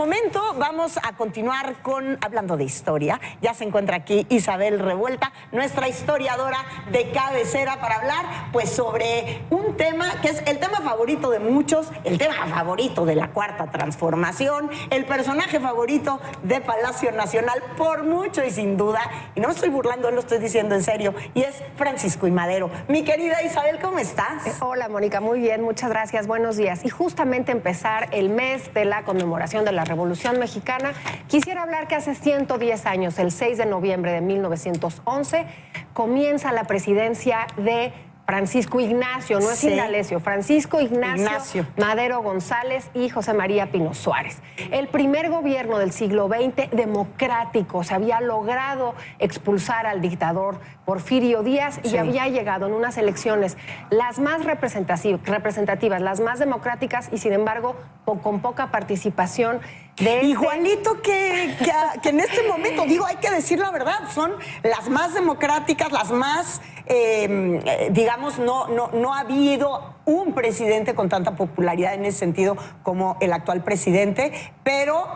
momento vamos a continuar hablando de historia. Ya se encuentra aquí Isabel Revuelta, nuestra historiadora de cabecera, para hablar pues sobre un tema que es el tema favorito de muchos, el tema favorito de la Cuarta Transformación, el personaje favorito de Palacio Nacional por mucho y sin duda, y no me estoy burlando, lo estoy diciendo en serio, y es Francisco I. Madero. Mi querida Isabel, ¿cómo estás? Hola, Mónica, muy bien, muchas gracias, buenos días. Y justamente empezar el mes de la conmemoración de la Revolución Mexicana, quisiera hablar que hace 110 años, el 6 de noviembre de 1911, comienza la presidencia de Francisco Ignacio, no es Indalecio, Francisco Ignacio Madero González y José María Pino Suárez. El primer gobierno del siglo XX democrático, se había logrado expulsar al dictador Porfirio Díaz y había llegado en unas elecciones las más representativas, las más democráticas y sin embargo con poca participación de Igualito que en este momento, digo, hay que decir la verdad, son las más democráticas, las más, digamos, no ha habido un presidente con tanta popularidad en ese sentido como el actual presidente, pero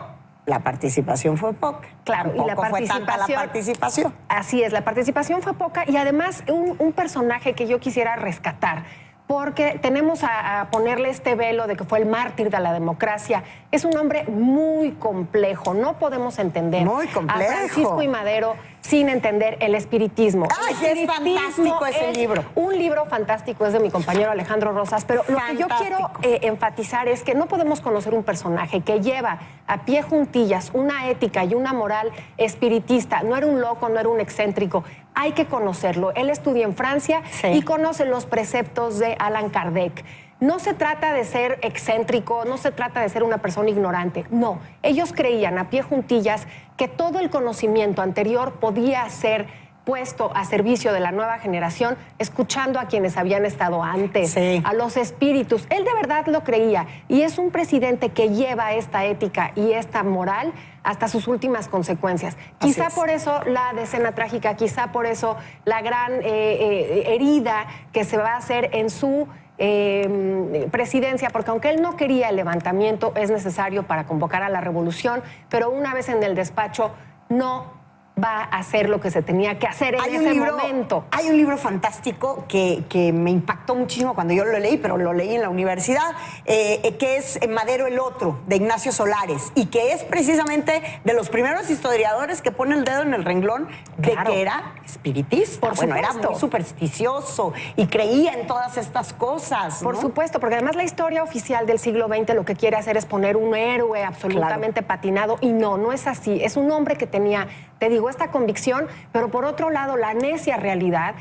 la participación fue poca. Claro, tampoco y la participación, fue tanta la participación. Así es, la participación fue poca y además un personaje que yo quisiera rescatar, porque tenemos a ponerle este velo de que fue el mártir de la democracia. Es un hombre muy complejo, no podemos entender muy complejo. a Francisco I. Madero sin entender el espiritismo. ¡Ay, es fantástico ese libro! Un libro fantástico, es de mi compañero Alejandro Rosas, pero lo que yo quiero enfatizar es que no podemos conocer un personaje que lleva a pie juntillas una ética y una moral espiritista. No era un loco, no era un excéntrico. Hay que conocerlo. Él estudia en Francia y conoce los preceptos de Allan Kardec. No se trata de ser excéntrico, no se trata de ser una persona ignorante. No, ellos creían a pie juntillas que todo el conocimiento anterior podía ser puesto a servicio de la nueva generación, escuchando a quienes habían estado antes, a los espíritus. Él de verdad lo creía y es un presidente que lleva esta ética y esta moral hasta sus últimas consecuencias. Quizá por eso la decena trágica, quizá por eso la gran herida que se va a hacer en su presidencia, porque aunque él no quería el levantamiento, es necesario para convocar a la revolución, pero una vez en el despacho no va a hacer lo que se tenía que hacer en ese momento. Hay un libro fantástico que me impactó muchísimo cuando yo lo leí, pero lo leí en la universidad, que es Madero el Otro, de Ignacio Solares, y que es precisamente de los primeros historiadores que pone el dedo en el renglón de que era espiritista. Bueno, era muy supersticioso y creía en todas estas cosas, ¿no? Por supuesto, porque además la historia oficial del siglo XX lo que quiere hacer es poner un héroe absolutamente patinado, y no es así. Es un hombre que tenía, te digo, esta convicción, pero por otro lado, la necia realidad.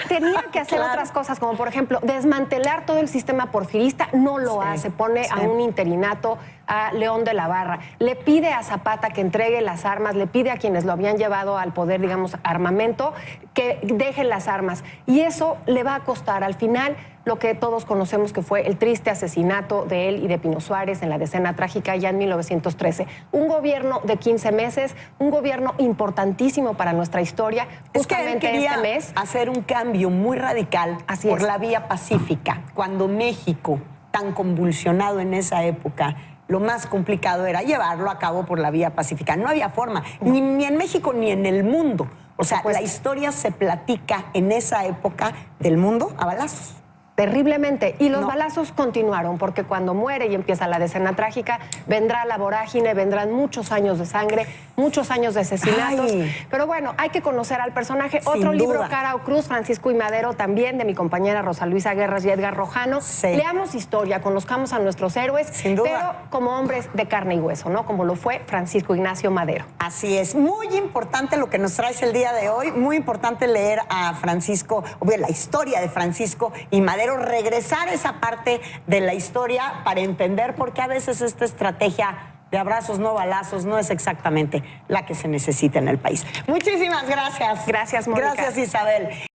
Tenía que hacer otras cosas, como por ejemplo, desmantelar todo el sistema porfirista, no lo hace, pone a un interinato a León de la Barra, le pide a Zapata que entregue las armas, le pide a quienes lo habían llevado al poder, digamos, armamento, que dejen las armas, y eso le va a costar al final lo que todos conocemos que fue el triste asesinato de él y de Pino Suárez en la decena trágica ya en 1913. Un gobierno de 15 meses, un gobierno importantísimo para nuestra historia. Justamente es que él quería hacer un cambio muy radical por la vía pacífica, cuando México, tan convulsionado en esa época, lo más complicado era llevarlo a cabo por la vía pacífica. No había forma, ni en México ni en el mundo. O sea, la historia se platica en esa época del mundo a balazos. Terriblemente. Y los balazos continuaron, porque cuando muere y empieza la decena trágica, vendrá la vorágine, vendrán muchos años de sangre, muchos años de asesinatos. Pero bueno, hay que conocer al personaje. Otro libro, Cara o Cruz, Francisco I. Madero, también de mi compañera Rosa Luisa Guerras y Edgar Rojano. Leamos historia, conozcamos a nuestros héroes, pero como hombres de carne y hueso, ¿no? Como lo fue Francisco Ignacio Madero. Así es. Muy importante lo que nos traes el día de hoy, muy importante leer a Francisco, la historia de Francisco y Madero, regresar a esa parte de la historia para entender por qué a veces esta estrategia de abrazos, no balazos, no es exactamente la que se necesita en el país. Muchísimas gracias. Gracias, Mónica. Gracias, Isabel.